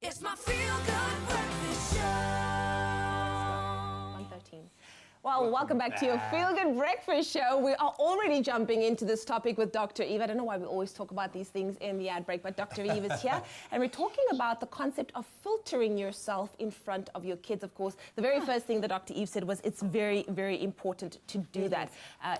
It's my feel-good breakfast show. 1:13. Well, welcome back to your Feel Good Breakfast Show. We are already jumping into this topic with Dr. Eve. I don't know why we always talk about these things in the ad break, but Dr. Eve is here. And we're talking about the concept of filtering yourself in front of your kids, of course. The very first thing that Dr. Eve said was it's very, very important to do that,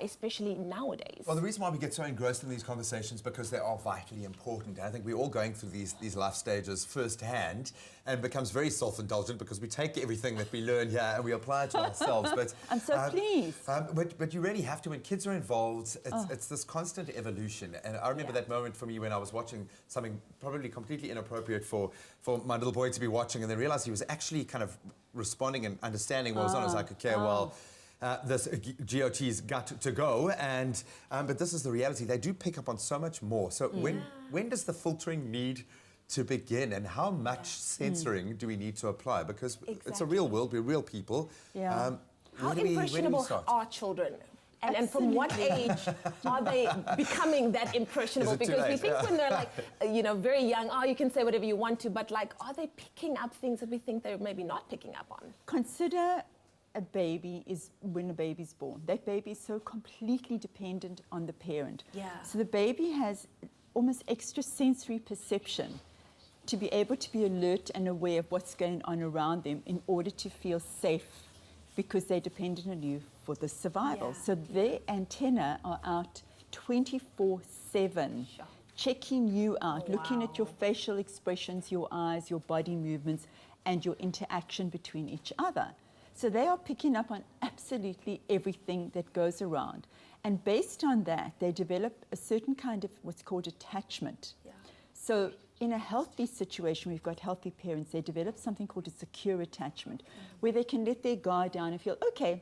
especially nowadays. Well, the reason why we get so engrossed in these conversations because they are vitally important. I think we're all going through these life stages firsthand, and it becomes very self-indulgent because we take everything that we learn here and we apply it to ourselves. But I'm so pleased. But you really have to. When kids are involved, it's this constant evolution. And I remember that moment for me when I was watching something probably completely inappropriate for my little boy to be watching, and then realized he was actually kind of responding and understanding what was on. I was like, okay, well, this GOT's got to go, and but this is the reality. They do pick up on so much more. So when does the filtering need to begin, and how much censoring do we need to apply? Because it's a real world, we're real people. How impressionable are children? And from what age are they becoming that impressionable? Because we think when they're like, very young, you can say whatever you want to, but like, are they picking up things that we think they're maybe not picking up on? Consider a baby is when a baby's born. That baby is so completely dependent on the parent. So the baby has almost extra sensory perception to be able to be alert and aware of what's going on around them in order to feel safe, because they're dependent on you for the survival. So their antenna are out 24/7, checking you out, looking at your facial expressions, your eyes, your body movements, and your interaction between each other. So they are picking up on absolutely everything that goes around. And based on that, they develop a certain kind of what's called attachment. So in a healthy situation, we've got healthy parents, they develop something called a secure attachment, where they can let their guard down and feel, okay,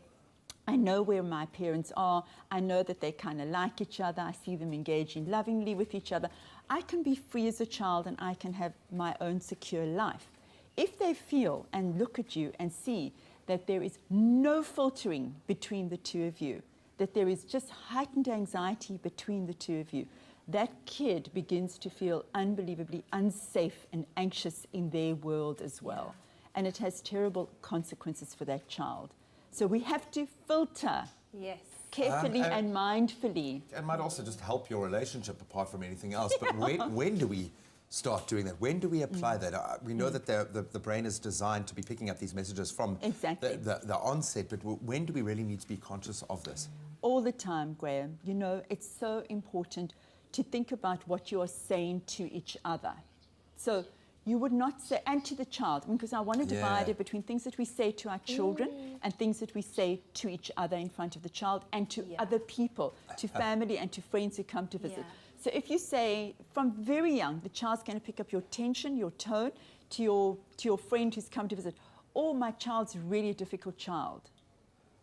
I know where my parents are, I know that they kind of like each other, I see them engaging lovingly with each other. I can be free as a child and I can have my own secure life. If they feel and look at you and see that there is no filtering between the two of you, that there is just heightened anxiety between the two of you, that kid begins to feel unbelievably unsafe and anxious in their world as well. And it has terrible consequences for that child. So we have to filter carefully and mindfully. It might also just help your relationship apart from anything else. But when do we start doing that? When do we apply that? We know that the brain is designed to be picking up these messages from the onset, but when do we really need to be conscious of this? All the time, Graham. You know, it's so important to think about what you are saying to each other. So you would not say, and to the child, because I want to divide it between things that we say to our children and things that we say to each other in front of the child and to other people, to family and to friends who come to visit. So if you say from very young, the child's going to pick up your tension, your tone, to your friend who's come to visit, oh, my child's really a difficult child.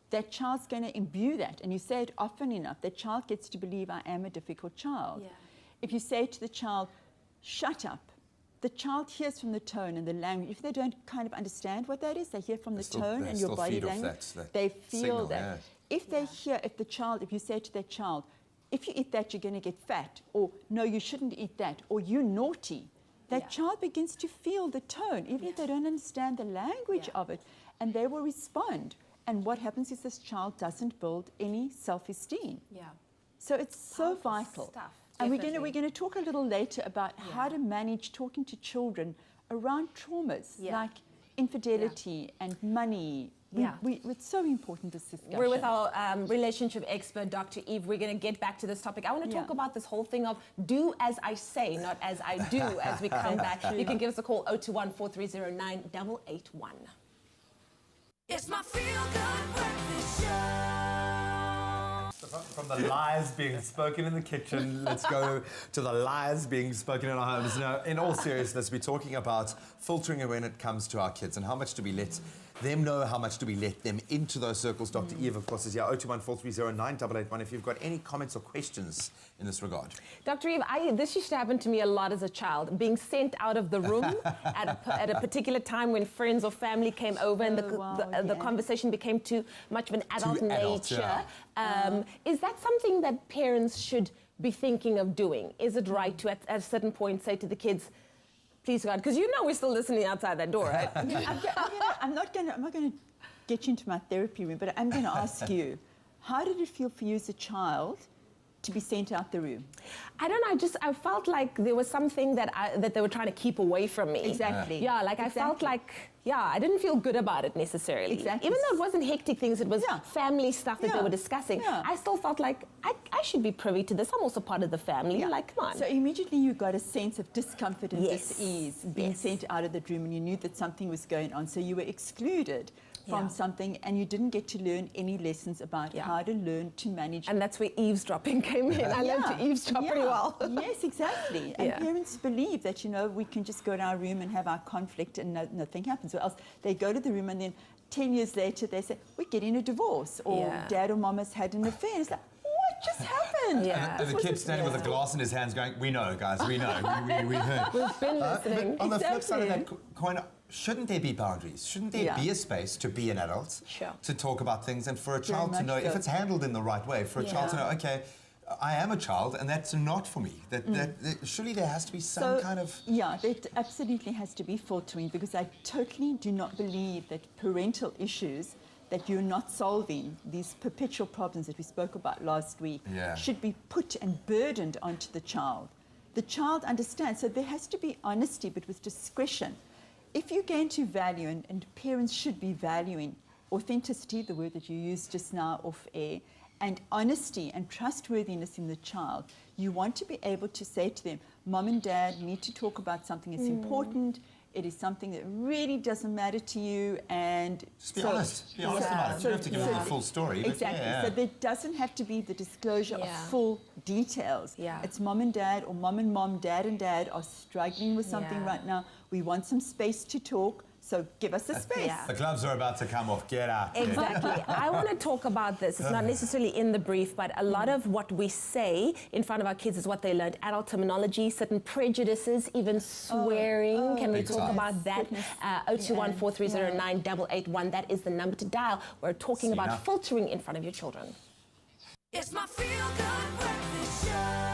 That child's going to imbue that, and you say it often enough, that child gets to believe I am a difficult child. If you say to the child, shut up, the child hears from the tone and the language. If they don't kind of understand what that is, they hear from the tone and your body language. They feel that. If they hear, if you say to that child, if you eat that, you're going to get fat, or no, you shouldn't eat that, or you're naughty, that child begins to feel the tone, even if they don't understand the language of it, and they will respond. And what happens is this child doesn't build any self-esteem. So it's so vital. And we're going to talk a little later about how to manage talking to children around traumas like infidelity and money. It's so important, this discussion. We're with our relationship expert, Dr. Eve. We're going to get back to this topic. I want to talk about this whole thing of do as I say, not as I do, as we come back. You can give us a call, 021-430-9881. It's my feel-good breakfast show. From the lies being spoken in the kitchen, let's go to the lies being spoken in our homes. Now, in all seriousness, we're talking about filtering when it comes to our kids, and how much do we let them know, how much do we let them into those circles. Dr. Eve, of course, is here, 021-430-9881, if you've got any comments or questions in this regard. Dr. Eve, this used to happen to me a lot as a child, being sent out of the room at a particular time when friends or family came over, and the conversation became too much of an adult nature. Is that something that parents should be thinking of doing? Is it right to, at a certain point, say to the kids, Please God, because you know we're still listening outside that door, right? I'm not going to get you into my therapy room, but I'm going to ask you, how did it feel for you as a child to be sent out the room? I don't know. I felt like there was something that they were trying to keep away from me. Exactly. Yeah, like I felt like, I didn't feel good about it necessarily. Exactly. Even though it wasn't hectic things, it was family stuff that they were discussing. Yeah. I still felt like I should be privy to this. I'm also part of the family. Yeah. Like, come on. So immediately you got a sense of discomfort and Yes. dis-ease being sent out of the room, and you knew that something was going on. So you were excluded from something, and you didn't get to learn any lessons about how to learn to manage. And that's where eavesdropping came in. I learned to eavesdrop pretty well. Yes, exactly. And parents believe that, we can just go to our room and have our conflict and nothing happens. Or else they go to the room and then 10 years later they say, we're getting a divorce, or dad or mom has had an affair. And it's like, what just happened? And the kid standing with a glass in his hands going, we know, guys, we know, we heard. We've been listening. But on the flip side of that coin, shouldn't there be boundaries? Shouldn't there be a space to be an adult, to talk about things, and for a child to know, if it's handled in the right way, for a child to know, okay, I am a child and that's not for me. Surely there has to be some kind of... Yeah, there absolutely has to be filtering, because I totally do not believe that parental issues that you're not solving, these perpetual problems that we spoke about last week, should be put and burdened onto the child. The child understands, so there has to be honesty, but with discretion. If you're going to value, and parents should be valuing authenticity, the word that you used just now off air, and honesty and trustworthiness in the child, you want to be able to say to them, Mom and Dad need to talk about something that's important. It is something that really doesn't matter to you, and just be honest. Be honest about it. You don't have to give them the full story. Exactly. So there doesn't have to be the disclosure of full details. It's Mom and Dad, or Mom and Mom, Dad and Dad are struggling with something right now. We want some space to talk. So give us a space. The gloves are about to come off. Get out. Exactly. I want to talk about this. It's not necessarily in the brief, but a lot of what we say in front of our kids is what they learned. Adult terminology, certain prejudices, even swearing. Can we talk about that? 021-4309-881. That is the number to dial. We're talking about filtering in front of your children. It's my feel-good breakfast show.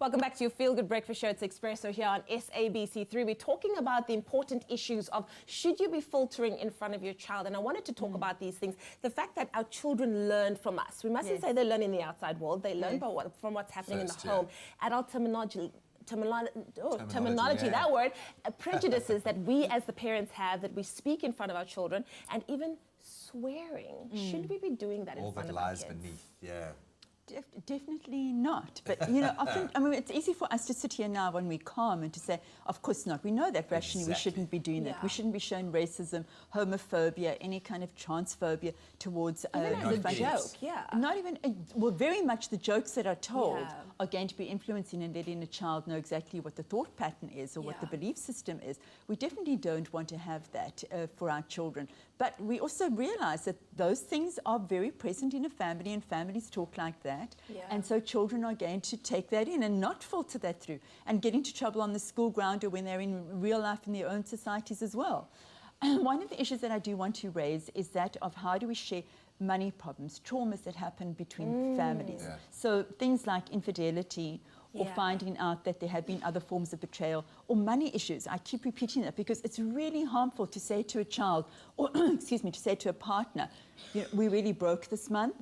Welcome back to your Feel Good Breakfast Show. It's Expresso here on SABC3. We're talking about the important issues of should you be filtering in front of your child? And I wanted to talk about these things. The fact that our children learn from us. We mustn't say they learn in the outside world. They learn from what's happening in the home. Adult terminology, that word, prejudices that we as the parents have, that we speak in front of our children, and even swearing. Should we be doing that in front of our kids? All that lies beneath, Definitely not. But, often, it's easy for us to sit here now when we're calm and to say, of course not. We know that rationally we shouldn't be doing that. We shouldn't be showing racism, homophobia, any kind of transphobia towards... Even as a joke, Not even... well, very much the jokes that are told are going to be influencing and letting a child know exactly what the thought pattern is or what the belief system is. We definitely don't want to have that for our children. But we also realize that those things are very present in a family, and families talk like that. And so children are going to take that in and not filter that through and get into trouble on the school ground or when they're in real life in their own societies as well. One of the issues that I do want to raise is that of how do we share money problems, traumas that happen between families. So things like infidelity, or finding out that there have been other forms of betrayal, or money issues. I keep repeating that because it's really harmful to say to a child, or excuse me, to say to a partner, we really broke this month.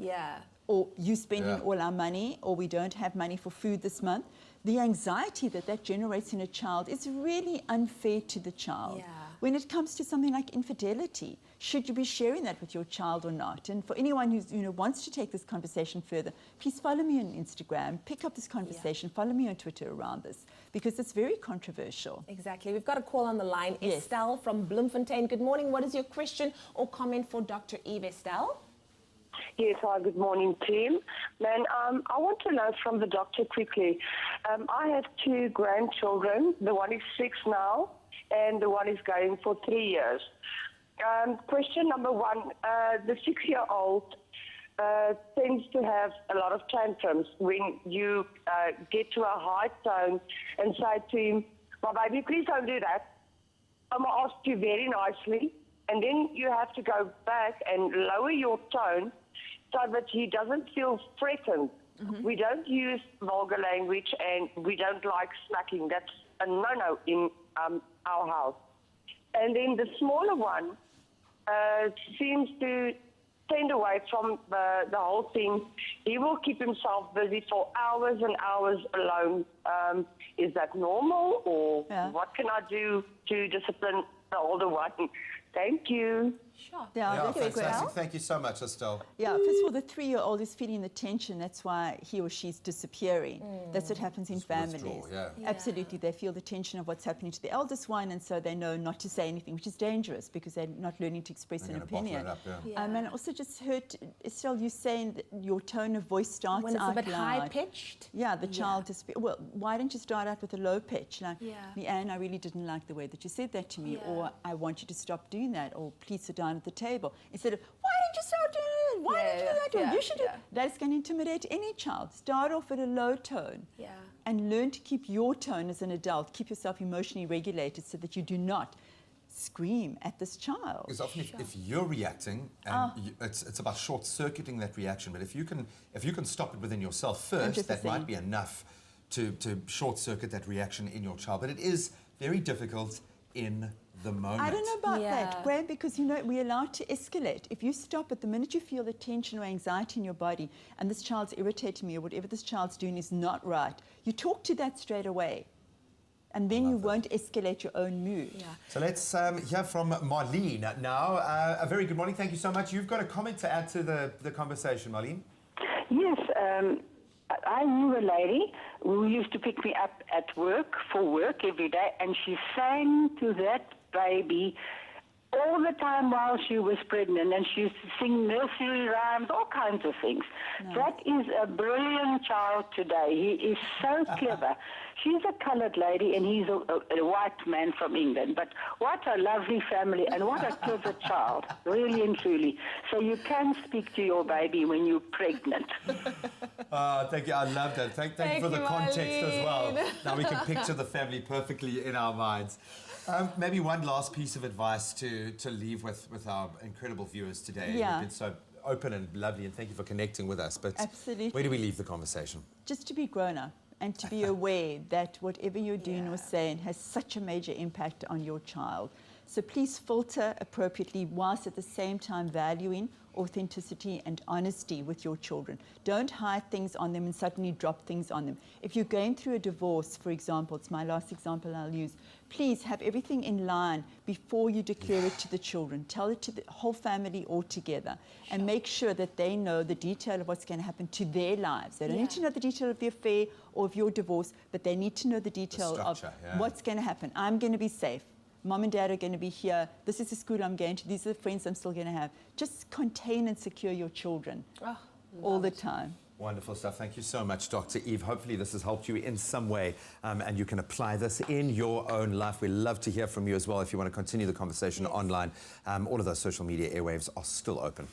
Or you spending all our money, or we don't have money for food this month. The anxiety that generates in a child is really unfair to the child. When it comes to something like infidelity, should you be sharing that with your child or not? And for anyone who wants to take this conversation further, please follow me on Instagram, pick up this conversation, follow me on Twitter around this, because it's very controversial. Exactly. We've got a call on the line. Estelle from Bloemfontein. Good morning. What is your question or comment for Dr. Eve? Estelle? Yes, hi, good morning, team. Man, I want to know from the doctor quickly. I have two grandchildren. The one is 6 now, and the one is going for 3 years. Question number one, the 6-year-old tends to have a lot of tantrums when you get to a high tone and say to him, "My baby, please don't do that. I'm going to ask you very nicely." And then you have to go back and lower your tone so that he doesn't feel threatened. We don't use vulgar language, and we don't like smacking. That's a no-no in our house. And then the smaller one seems to tend away from the whole thing. He will keep himself busy for hours and hours alone. Is that normal, or what can I do to discipline the older one? Thank you. Sure. Yeah, Fantastic. Thank you so much, Estelle. Yeah, first of all, the 3-year-old is feeling the tension. That's why he or she's disappearing. That's what happens in families. Withdraw, Absolutely. They feel the tension of what's happening to the eldest one, and so they know not to say anything, which is dangerous because they're not learning to express an opinion. And I also just heard, Estelle, you saying that your tone of voice starts When it's out a bit loud. high-pitched? Yeah, the child is... Well, why don't you start out with a low pitch? Like, Leanne, I really didn't like the way that you said that to me, or I want you to stop doing that, or please sit down at the table. Instead of, why didn't you start doing it? Why didn't you do that? Or you should do. That's going to intimidate any child. Start off at a low tone. And learn to keep your tone as an adult. Keep yourself emotionally regulated so that you do not scream at this child. Because often if you're reacting, and it's about short-circuiting that reaction, but if you can stop it within yourself first, that might be enough to short-circuit that reaction in your child. But it is very difficult in the moment. I don't know about that, Graham, because, you know, we're allowed to escalate. If you stop it, the minute you feel the tension or anxiety in your body and this child's irritating me or whatever this child's doing is not right, you talk to that straight away. And then you won't escalate your own mood. So let's hear from Marlene now. A very good morning. Thank you so much. You've got a comment to add to the conversation, Marlene? Yes, I knew a lady who used to pick me up at work for work every day, and she sang to that baby all the time while she was pregnant, and she used to sing nursery rhymes, all kinds of things. Nice. That is a brilliant child today. He is so clever. She's a coloured lady, and he's a white man from England. But what a lovely family, and what a clever child, really and truly. So you can speak to your baby when you're pregnant. Thank you. I love that. Thank you for the context as well. Now we can picture the family perfectly in our minds. Maybe one last piece of advice to leave with our incredible viewers today. You've been so open and lovely, and thank you for connecting with us. But absolutely, where do we leave the conversation? Just to be grown up and to be aware that whatever you're doing or saying has such a major impact on your child. So please filter appropriately whilst at the same time valuing authenticity and honesty with your children. Don't hide things on them and suddenly drop things on them. If you're going through a divorce, for example, it's my last example I'll use, please have everything in line before you declare it to the children. Tell it to the whole family all together and make sure that they know the detail of what's going to happen to their lives. They don't need to know the detail of the affair or of your divorce, but they need to know the detail of what's going to happen. I'm going to be safe. Mom and Dad are going to be here. This is the school I'm going to. These are the friends I'm still going to have. Just contain and secure your children all the time. Wonderful stuff. Thank you so much, Dr. Eve. Hopefully this has helped you in some way and you can apply this in your own life. We love to hear from you as well if you want to continue the conversation online. All of those social media airwaves are still open.